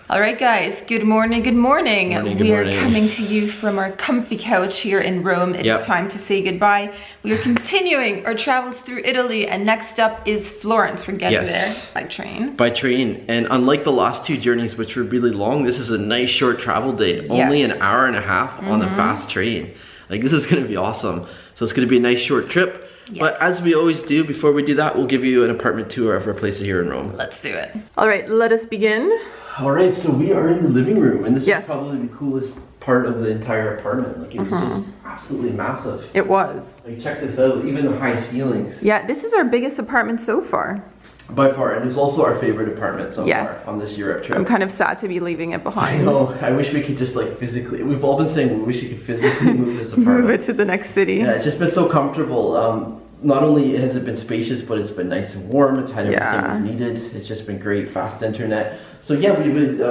All right, guys, good morning, good morning. We are coming to you from our comfy couch here in Rome. It's time to say goodbye. We are continuing our travels through Italy, and next up is Florence. We're getting there by train. By train, and unlike the last two journeys, which were really long, this is a nice short travel day. Only an hour and a half on a fast train. Like, this is gonna be awesome. So it's gonna be a nice short trip. But as we always do, before we do that, we'll give you an apartment tour of our place here in Rome. Let's do it. All right, let us begin. All right, so we are in the living room, and this is probably the coolest part of the entire apartment. Like, it was just absolutely massive. It was. Like, check this out, even the high ceilings. Yeah, this is our biggest apartment so far. By far, and it was also our favorite apartment so far on this Europe trip. I'm kind of sad to be leaving it behind. I know, I wish we could just like physically, we've all been saying we wish we could physically move this apartment. Move it to the next city. Yeah, it's just been so comfortable. Not only has it been spacious, but it's been nice and warm. It's had everything we've needed. It's just been great, fast internet. So yeah, we would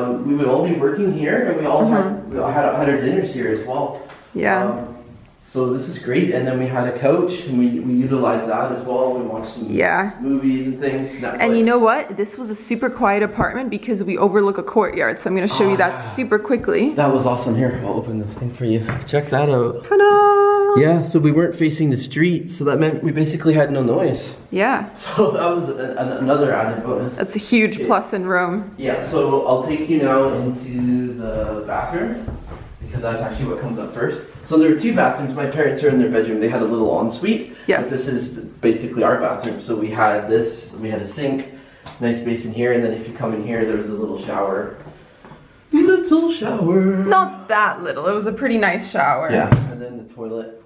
all be working here, and we all had our dinners here as well. Yeah. So this is great, and then we had a couch, and we utilized that as well. We watched some movies and things. Netflix. And you know what? This was a super quiet apartment because we overlook a courtyard. So I'm going to show you that super quickly. That was awesome. Here, I'll open the thing for you. Check that out. Ta-da! Yeah, so we weren't facing the street, so that meant we basically had no noise. Yeah. So that was another added bonus. That's a huge plus in Rome. Yeah, so I'll take you now into the bathroom, because that's actually what comes up first. So there are two bathrooms. My parents are in their bedroom. They had a little ensuite. Yes. But this is basically our bathroom. So we had this, we had a sink, nice basin here, and then if you come in here, there was a little shower. Little shower. Not that little. It was a pretty nice shower. Yeah, and then the toilet.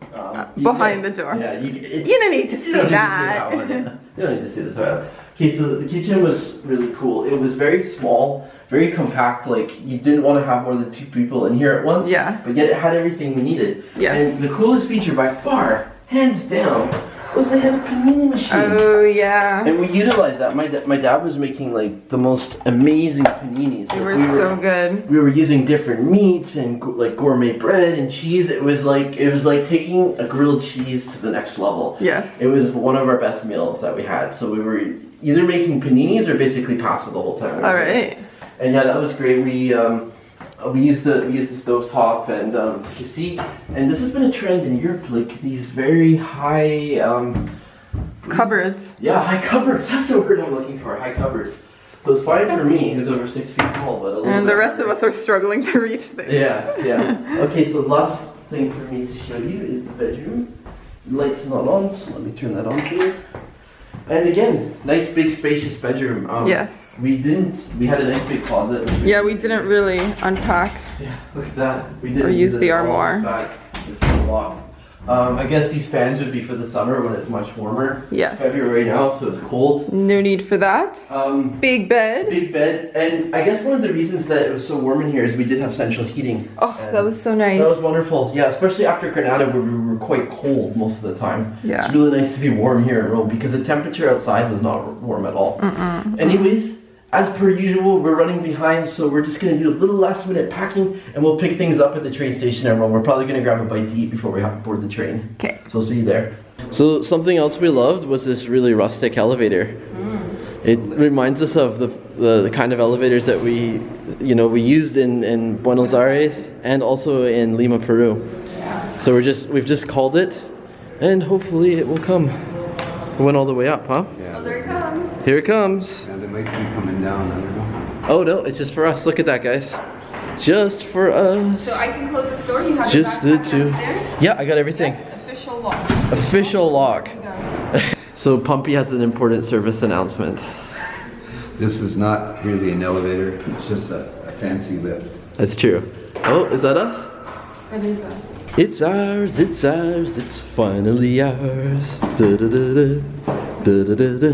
Behind the door. Yeah, you don't need to see that. You don't need to see the toilet. Okay, so the kitchen was really cool. It was very small, very compact. Like, you didn't want to have more than two people in here at once. Yeah. But yet it had everything we needed. Yes. And the coolest feature by far, hands down, was they had a panini machine. Oh yeah. And we utilized that. My dad was making like the most amazing paninis. They were so good. We were using different meats and like gourmet bread and cheese. It was like taking a grilled cheese to the next level. Yes. It was one of our best meals that we had. So we were either making paninis or basically pasta the whole time. All right. And yeah, that was great. We used the stove top, and you can see, and this has been a trend in Europe, like these very high cupboards. Yeah, high cupboards. That's the word I'm looking for. High cupboards. So it's fine for me, who's over 6 feet tall, but a little and the rest of us are struggling to reach things. Yeah. Okay, so the last thing for me to show you is the bedroom. The light's not on, so let me turn that on for you. And again, nice big spacious bedroom. Yes. We had a nice big closet. Yeah, we didn't really unpack. Yeah, look at that. We didn't or use the armoire. It's so locked. I guess these fans would be for the summer when it's much warmer. Yes. It's February now, so it's cold. No need for that. Big bed. Big bed. And I guess one of the reasons that it was so warm in here is we did have central heating. Oh, that was so nice. That was wonderful. Yeah, especially after Granada where we were quite cold most of the time. Yeah. It's really nice to be warm here in Rome because the temperature outside was not warm at all. Anyways, as per usual, we're running behind, so we're just going to do a little last minute packing, and we'll pick things up at the train station in Rome. We're probably going to grab a bite to eat before we hop aboard the train. Okay. So I'll see you there. So something else we loved was this really rustic elevator. It reminds us of the kind of elevators that we used in Buenos Aires and also in Lima, Peru. Yeah. So we've just called it, and hopefully it will come. It went all the way up, huh? Yeah. Oh, there it comes. Here it comes. Yeah, they might be coming down, I don't know. Oh no, it's just for us. Look at that, guys. Just for us. So I can close this door. You have just your the two. Downstairs? Yeah, I got everything. Yes, official lock. Official lock. So Pumpy has an important service announcement. This is not really an elevator. It's just a fancy lift. That's true. Oh, is that us? It is us. It's ours, it's ours, it's finally ours. Da da da da. Da, da, da, da,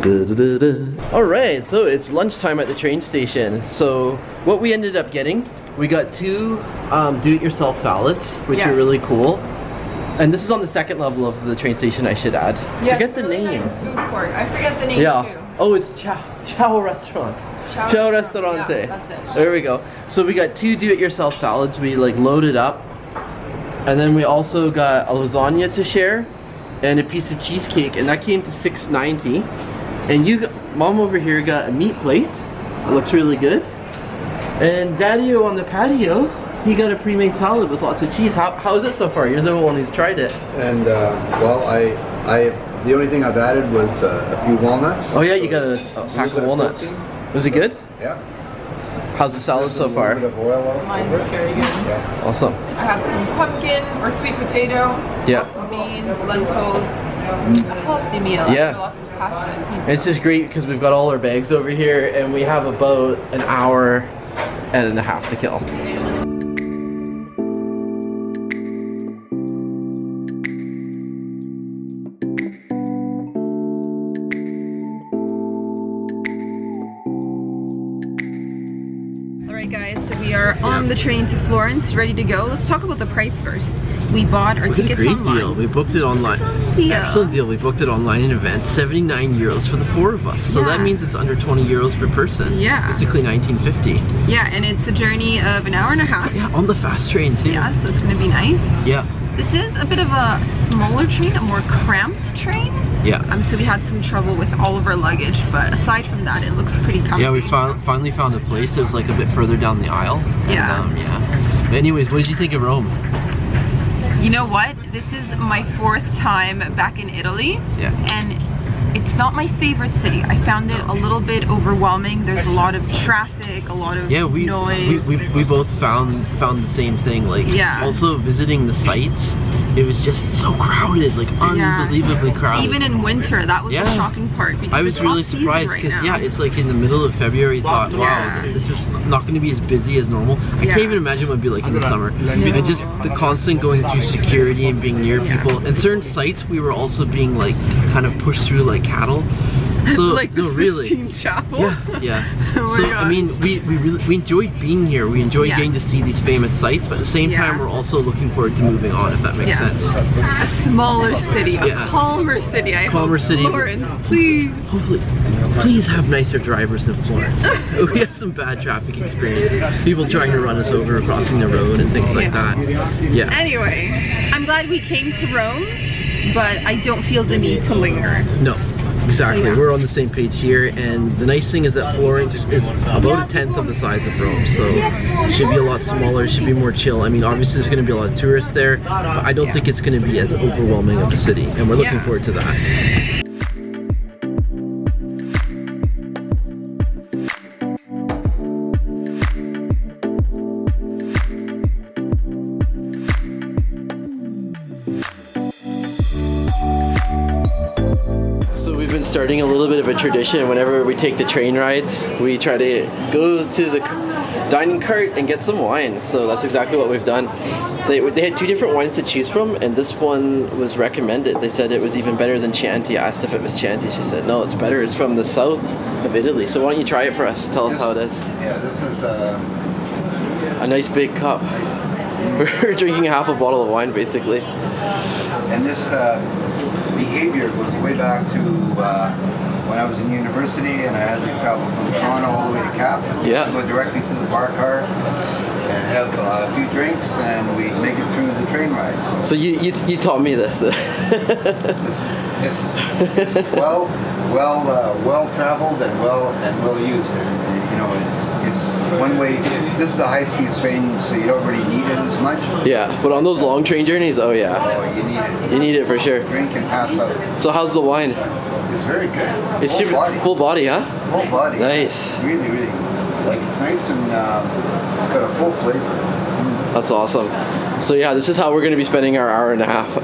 da, da, da. All right, so it's lunchtime at the train station. So what we ended up getting, we got two do-it-yourself salads, which are really cool. And this is on the second level of the train station, I should add. Yes, forget the really name. Nice food court. I forget the name too. Oh, it's Ciao Restaurant. Ciao Ristorante. Yeah, that's it. There we go. So we got two do-it-yourself salads. We like loaded up. And then we also got a lasagna to share and a piece of cheesecake, and that came to $6.90. And Mom over here got a meat plate. It looks really good. And Daddy-o on the patio, he got a pre-made salad with lots of cheese. How is it so far? You're the one who's tried it. And well, the only thing I've added was a few walnuts. Oh yeah, you got a pack of walnuts. Was it good? Yeah. How's the salad so far? A little bit of oil on Mine's very good. Yeah. Awesome. I have some pumpkin or sweet potato, Yeah. lots of beans, lentils, a healthy meal. Yeah. Lots of pasta and pizza. It's just great because we've got all our bags over here and we have about an hour and a half to kill. Alright guys, so we are on the train to Florence, ready to go. Let's talk about the price first. We bought our tickets online. Great deal. We booked it online. Excellent deal. We booked it online in advance. 79 euros for the 4 of us. So that means it's under 20 euros per person. Yeah. Basically 1950. Yeah, and it's a journey of an hour and a half. Yeah, on the fast train too. Yeah, so it's going to be nice. Yeah. This is a bit of a smaller train, a more cramped train. Yeah. So we had some trouble with all of our luggage, but aside from that, it looks pretty comfy. Yeah, we finally found a place. It was like a bit further down the aisle. Yeah. And, yeah. But anyways, what did you think of Rome? You know what? This is my 4th time back in Italy. Yeah. And it's not my favorite city. I found it a little bit overwhelming. There's a lot of traffic, a lot of noise. We both found the same thing. Like, also visiting the sites, it was just so crowded, like unbelievably crowded. Even in winter, that was the shocking part. Because I was really surprised because it's like in the middle of February. Thought, wow, this is not going to be as busy as normal. I can't even imagine what it'd be like in the summer. And just the constant going through security and being near people. And certain sites, we were also being like kind of pushed through like cattle. So like the Sistine Chapel. Yeah. Oh so my God. I mean, we enjoyed being here. We enjoyed getting to see these famous sites, but at the same time, we're also looking forward to moving on. If that makes sense. A smaller city, a calmer city. Florence, please. Hopefully, please have nicer drivers than Florence. We had some bad traffic experience. People trying to run us over, crossing the road, and things like that. Yeah. Anyway, I'm glad we came to Rome, but I don't feel the need to linger. No. Exactly, we're on the same page here, and the nice thing is that Florence is about 1/10 of the size of Rome, so it should be a lot smaller, it should be more chill. I mean, obviously there's going to be a lot of tourists there, but I don't think it's going to be as overwhelming of a city, and we're looking forward to that. Starting a little bit of a tradition. Whenever we take the train rides, we try to go to the dining cart and get some wine. So that's exactly what we've done. They had 2 different wines to choose from, and this one was recommended. They said it was even better than Chianti. I asked if it was Chianti. She said, no, it's better. It's from the south of Italy. So why don't you try it for us? Tell us how it is. Yeah, this is a nice big cup. We're drinking half a bottle of wine, basically. And this behavior goes way back to when I was in university and I had to travel from Toronto all the way to Cap. Yeah. Go directly to the bar car and have a few drinks, and we'd make it through the train rides. So you taught me this. It's well traveled and well used. And, you know, it's one way. This is a high-speed train, so you don't really need it as much. Yeah, but on those long train journeys, oh yeah. Oh, you need it. You need it for sure. Drink and pass out. So how's the wine? It's very good. It's full body, huh? Full body. Nice. Really, like it's nice and it's got a full flavor. That's awesome. So yeah, this is how we're going to be spending our hour and a half.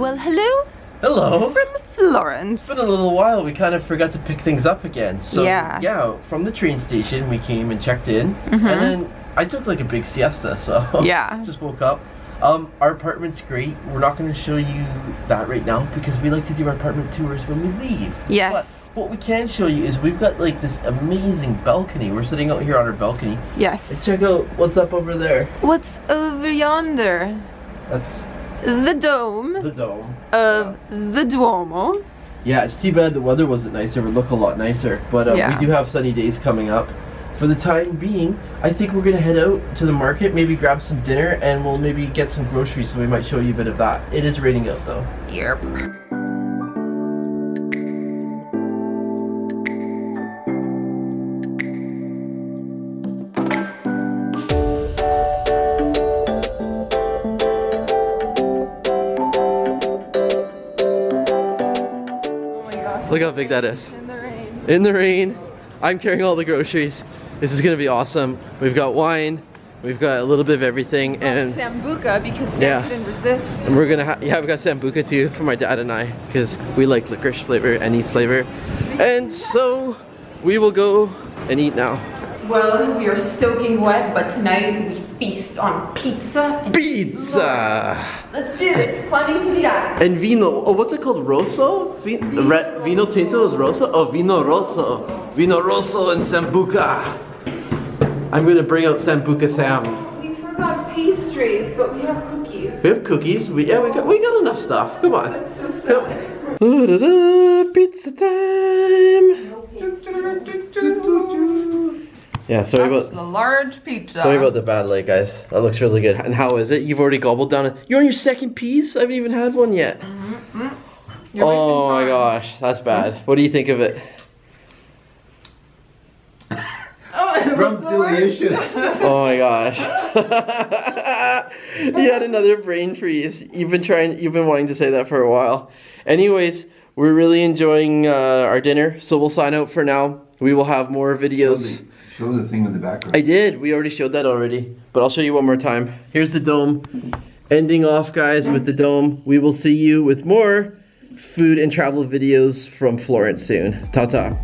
Well, hello. Hello. From Florence. It's been a little while. We kind of forgot to pick things up again. So yeah, from the train station we came and checked in, and then I took like a big siesta. So just woke up. Our apartment's great. We're not going to show you that right now because we like to do our apartment tours when we leave. Yes. But what we can show you is we've got like this amazing balcony. We're sitting out here on our balcony. Yes. And check out what's up over there. What's over yonder? That's the dome. The dome. Of the Duomo. Yeah, it's too bad the weather wasn't nicer. It would look a lot nicer. But yeah. We do have sunny days coming up. For the time being, I think we're gonna head out to the market, maybe grab some dinner, and we'll maybe get some groceries, so we might show you a bit of that. It is raining out though. Yep. Look how big that is. In the rain. In the rain. I'm carrying all the groceries. This is gonna be awesome. We've got wine. We've got a little bit of everything. And Sambuca, because Sam couldn't resist. And we're gonna we've got Sambuca too for my dad and I, because we like licorice flavor, anise flavor. And so we will go and eat now. Well, we are soaking wet, but tonight we feast on pizza. Pizza! Let's do this. Climbing to the attic. And vino. Oh, what's it called? Rosso? Vino tinto is rosso? Oh, vino rosso. Vino rosso and Sambuca. I'm gonna bring out Sambuca Sam. We forgot pastries, but we have cookies. We have cookies. We got enough stuff. Come on. That's so silly. Pizza time. Yeah, sorry about the large pizza. Sorry about the bad light, guys. That looks really good. And how is it? You've already gobbled down it. You're on your second piece? I haven't even had one yet. Oh my gosh, that's bad. What do you think of it? Delicious. Oh my gosh. You had another brain freeze. You've been wanting to say that for a while. Anyways, we're really enjoying our dinner, so we'll sign out for now. We will have more videos. Show the thing in the background. I did. We already showed that already. But I'll show you one more time. Here's the dome. Ending off, guys, with the dome. We will see you with more food and travel videos from Florence soon. Ta-ta.